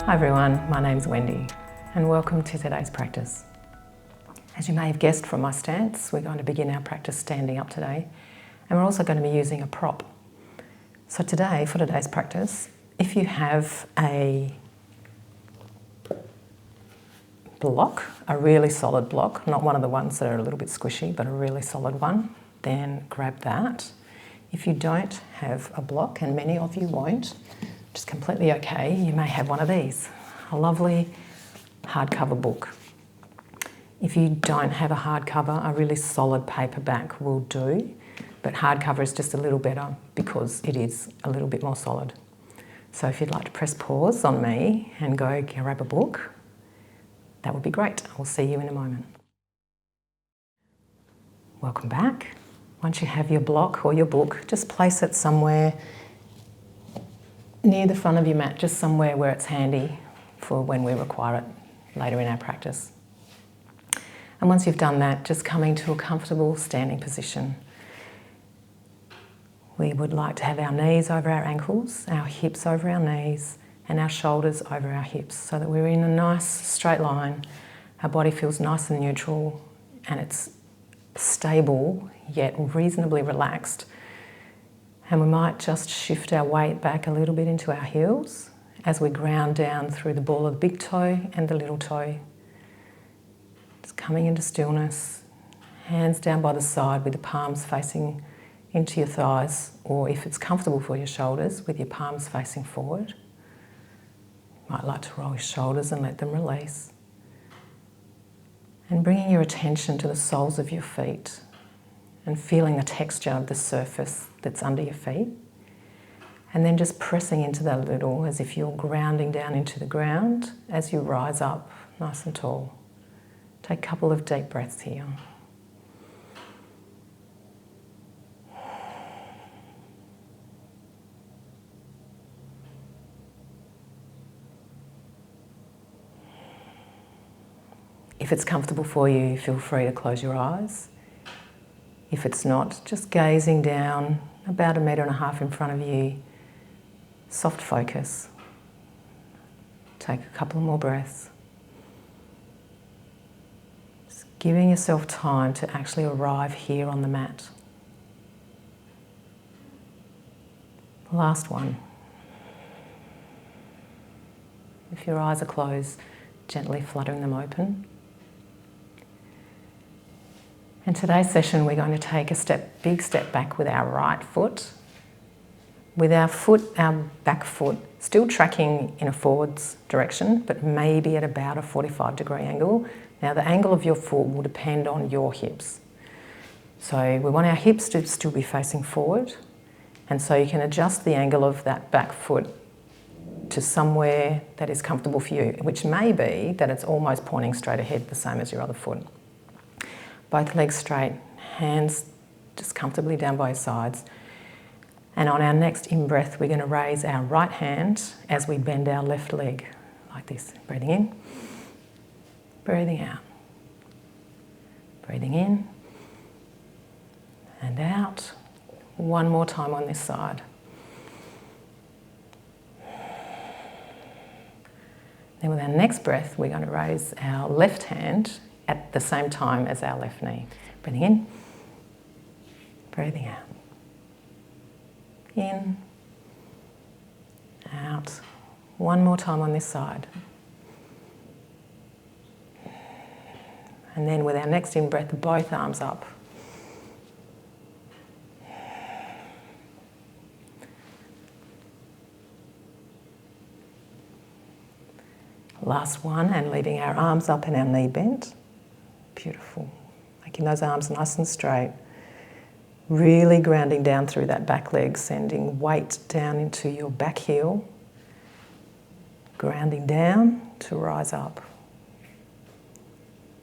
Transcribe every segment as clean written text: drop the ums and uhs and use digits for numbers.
Hi everyone, my name's Wendy and welcome to today's practice. As you may have guessed from my stance, we're going to begin our practice standing up today, and we're also going to be using a prop. So today, for today's practice, if you have a block, a really solid block, not one of the ones that are a little bit squishy, but a really solid one, then grab that. If you don't have a block, and many of you won't, which is completely okay, you may have one of these, a lovely hardcover book. If you don't have a hardcover, a really solid paperback will do, but hardcover is just a little better because it is a little bit more solid. So if you'd like to press pause on me and go grab a book, that would be great. I'll see you in a moment. Welcome back. Once you have your block or your book, just place it somewhere near the front of your mat, just somewhere where it's handy for when we require it later in our practice. And once you've done that, just coming to a comfortable standing position. We would like to have our knees over our ankles, our hips over our knees, and our shoulders over our hips, so that we're in a nice straight line. Our body feels nice and neutral, and it's stable yet reasonably relaxed. And we might just shift our weight back a little bit into our heels as we ground down through the ball of the big toe and the little toe. Just coming into stillness, hands down by the side with the palms facing into your thighs, or if it's comfortable for your shoulders, with your palms facing forward. You might like to roll your shoulders and let them release. And bringing your attention to the soles of your feet and feeling the texture of the surface that's under your feet. And then just pressing into that a little, as if you're grounding down into the ground as you rise up nice and tall. Take a couple of deep breaths here. If it's comfortable for you, feel free to close your eyes. If it's not, just gazing down about 1.5 meters in front of you, soft focus. Take a couple more breaths. Just giving yourself time to actually arrive here on the mat. Last one. If your eyes are closed, gently fluttering them open. In today's session, we're going to take a big step back with our right foot. With our back foot, still tracking in a forwards direction, but maybe at about a 45-degree angle. Now, the angle of your foot will depend on your hips. So we want our hips to still be facing forward, and so you can adjust the angle of that back foot to somewhere that is comfortable for you, which may be that it's almost pointing straight ahead, the same as your other foot. Both legs straight, hands just comfortably down by your sides. And on our next in-breath, we're going to raise our right hand as we bend our left leg, like this. Breathing in, breathing out. Breathing in and out. One more time on this side. Then with our next breath, we're going to raise our left hand at the same time as our left knee. Breathing in, breathing out. In, out. One more time on this side. And then with our next in-breath, both arms up. Last one, and leaving our arms up and our knee bent. Beautiful. Making those arms nice and straight. Really grounding down through that back leg, sending weight down into your back heel. Grounding down to rise up.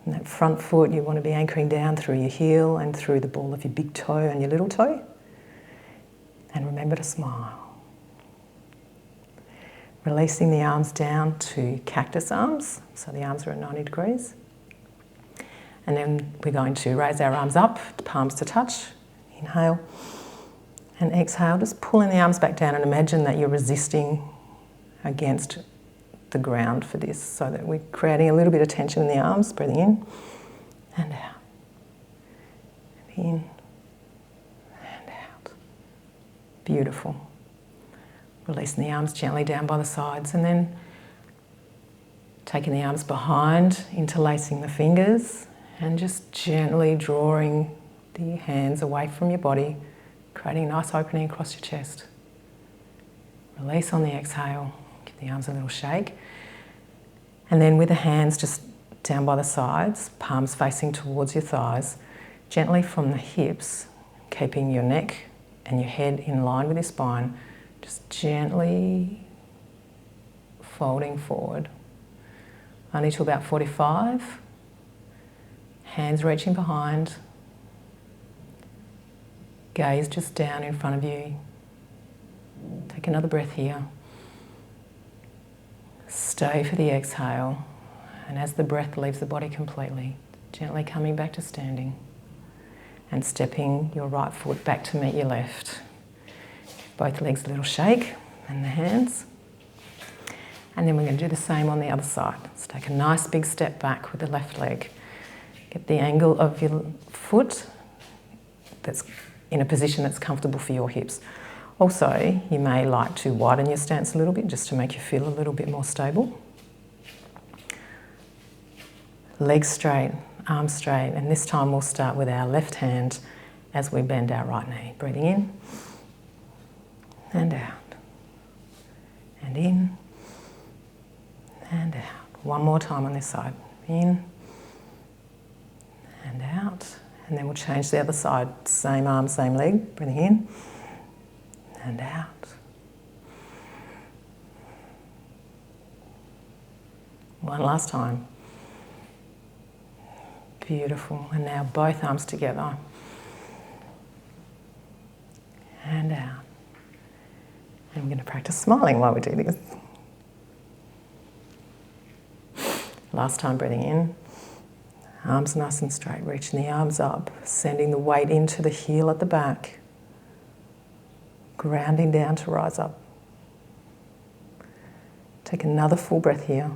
And that front foot, you want to be anchoring down through your heel and through the ball of your big toe and your little toe. And remember to smile. Releasing the arms down to cactus arms, so the arms are at 90 degrees. And then we're going to raise our arms up, the palms to touch. Inhale and exhale, just pulling the arms back down, and imagine that you're resisting against the ground for this, so that we're creating a little bit of tension in the arms, breathing in and out. In and out. Beautiful. Releasing the arms gently down by the sides, and then taking the arms behind, interlacing the fingers, and just gently drawing the hands away from your body, creating a nice opening across your chest. Release on the exhale, give the arms a little shake. And then with the hands just down by the sides, palms facing towards your thighs, gently from the hips, keeping your neck and your head in line with your spine, just gently folding forward. Only to about 45. Hands reaching behind. Gaze just down in front of you. Take another breath here. Stay for the exhale. And as the breath leaves the body completely, gently coming back to standing and stepping your right foot back to meet your left. Both legs a little shake and the hands. And then we're going to do the same on the other side. Let's take a nice big step back with the left leg. Get the angle of your foot that's in a position that's comfortable for your hips. Also, you may like to widen your stance a little bit just to make you feel a little bit more stable. Legs straight, arms straight, and this time we'll start with our left hand as we bend our right knee. Breathing in and out, and in and out. One more time on this side. In and out. And then we'll change the other side. Same arm, same leg. Breathing in and out. One last time. Beautiful. And now both arms together. And out. And we're going to practice smiling while we do this. Last time, breathing in. Arms nice and straight, reaching the arms up, sending the weight into the heel at the back, grounding down to rise up. Take another full breath here.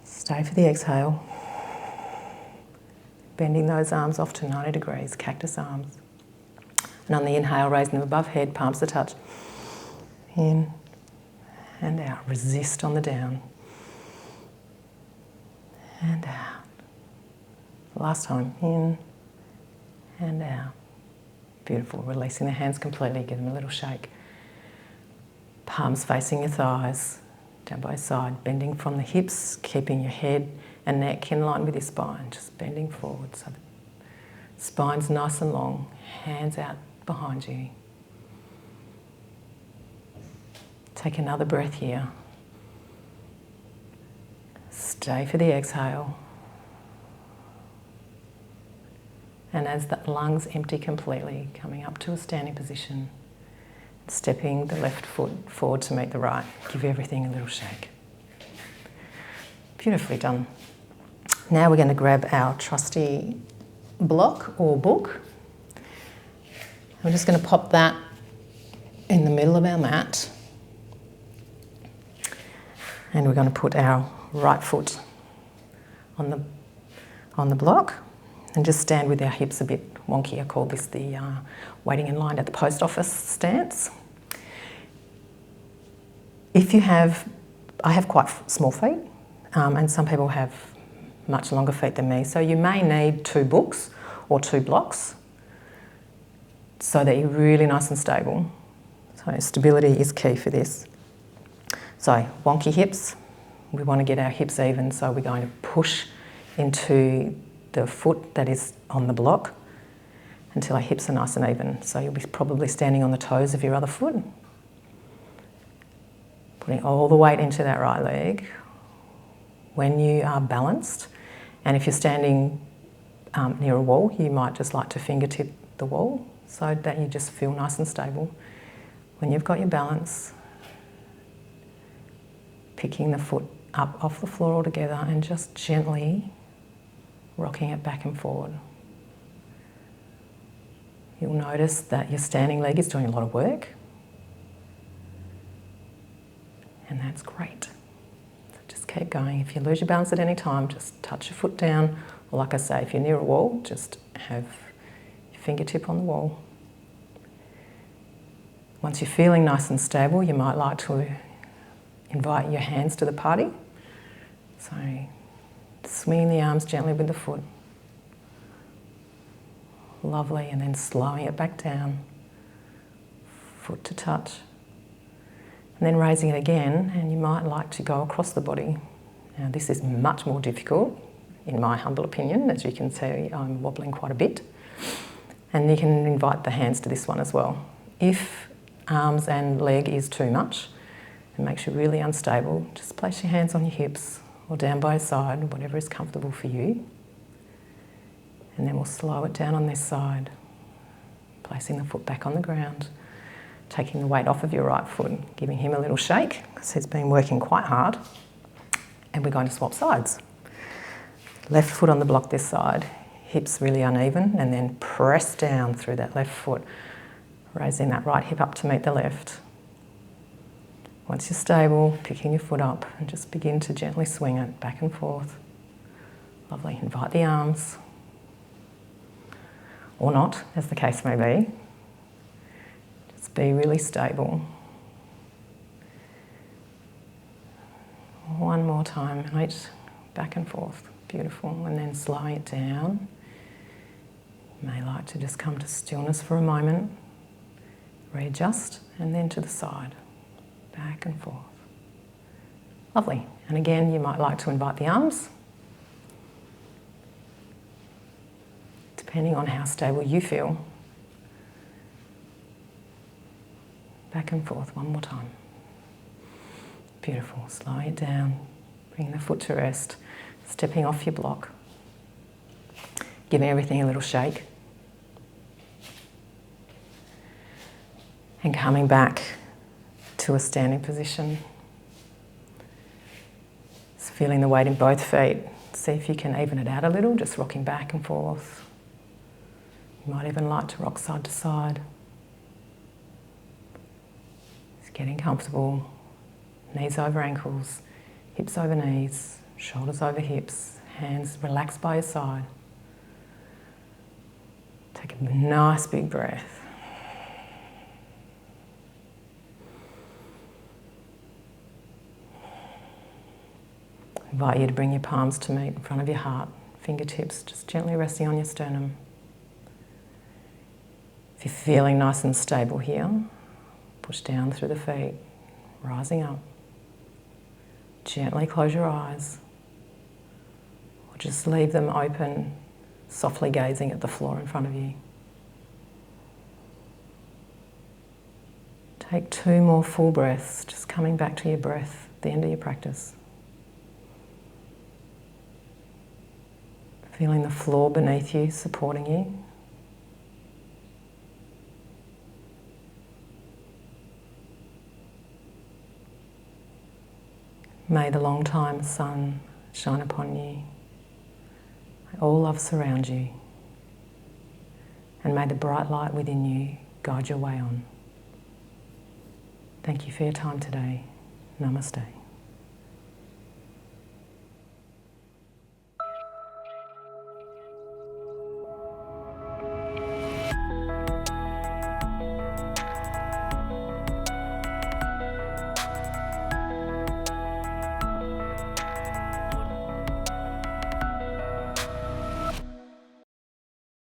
Stay for the exhale. Bending those arms off to 90 degrees, cactus arms. And on the inhale, raising them above head, palms to touch. In and out. Resist on the down. And out. Last time, in and out. Beautiful. Releasing the hands completely, give them a little shake. Palms facing your thighs, down by side, bending from the hips, keeping your head and neck in line with your spine, just bending forward so the spine's nice and long, hands out behind you. Take another breath here. Stay for the exhale. And as the lungs empty completely, coming up to a standing position, stepping the left foot forward to meet the right. Give everything a little shake. Beautifully done. Now we're going to grab our trusty block or book. I'm just going to pop that in the middle of our mat. And we're going to put our right foot on the block and just stand with our hips a bit wonky. I call this the waiting in line at the post office stance. I have quite small feet, and some people have much longer feet than me, so you may need 2 books or 2 blocks so that you're really nice and stable. So stability is key for this. So wonky hips. We want to get our hips even, so we're going to push into the foot that is on the block until our hips are nice and even. So you'll be probably standing on the toes of your other foot. Putting all the weight into that right leg. When you are balanced, and if you're standing near a wall, you might just like to fingertip the wall so that you just feel nice and stable. When you've got your balance, picking the foot up off the floor altogether and just gently rocking it back and forward. You'll notice that your standing leg is doing a lot of work. And that That's great. So just keep going. If you lose your balance at any time, just touch your foot down. Or like I say, if you're near a wall, just have your fingertip on the wall. Once you're feeling nice and stable, you might like to invite your hands to the party. So swinging the arms gently with the foot. Lovely, and then slowing it back down. Foot to touch. And then raising it again, and you might like to go across the body. Now this is much more difficult, in my humble opinion. As you can see, I'm wobbling quite a bit. And you can invite the hands to this one as well. If arms and leg is too much and makes you really unstable, just place your hands on your hips or down by your side, whatever is comfortable for you. And then we'll slow it down on this side, placing the foot back on the ground, taking the weight off of your right foot, giving him a little shake because he's been working quite hard. And we're going to swap sides. Left foot on the block this side, hips really uneven, and then press down through that left foot, raising that right hip up to meet the left. Once you're stable, picking your foot up and just begin to gently swing it back and forth. Lovely. Invite the arms, or not, as the case may be. Just be really stable. One more time, reach back and forth. Beautiful. And then slowing it down. You may like to just come to stillness for a moment. Readjust, and then to the side. Back and forth. Lovely. And again, you might like to invite the arms, depending on how stable you feel. Back and forth one more time. Beautiful. Slowing it down. Bring the foot to rest. Stepping off your block. Giving everything a little shake. And coming back to a standing position. Just feeling the weight in both feet. See if you can even it out a little, just rocking back and forth. You might even like to rock side to side. Just getting comfortable. Knees over ankles, hips over knees, shoulders over hips, hands relaxed by your side. Take a nice big breath. Invite you to bring your palms to meet in front of your heart, fingertips just gently resting on your sternum. If you're feeling nice and stable here, push down through the feet, rising up. Gently close your eyes, or just leave them open, softly gazing at the floor in front of you. Take 2 more full breaths, just coming back to your breath at the end of your practice. Feeling the floor beneath you, supporting you. May the long time sun shine upon you. May all love surround you. And may the bright light within you guide your way on. Thank you for your time today. Namaste.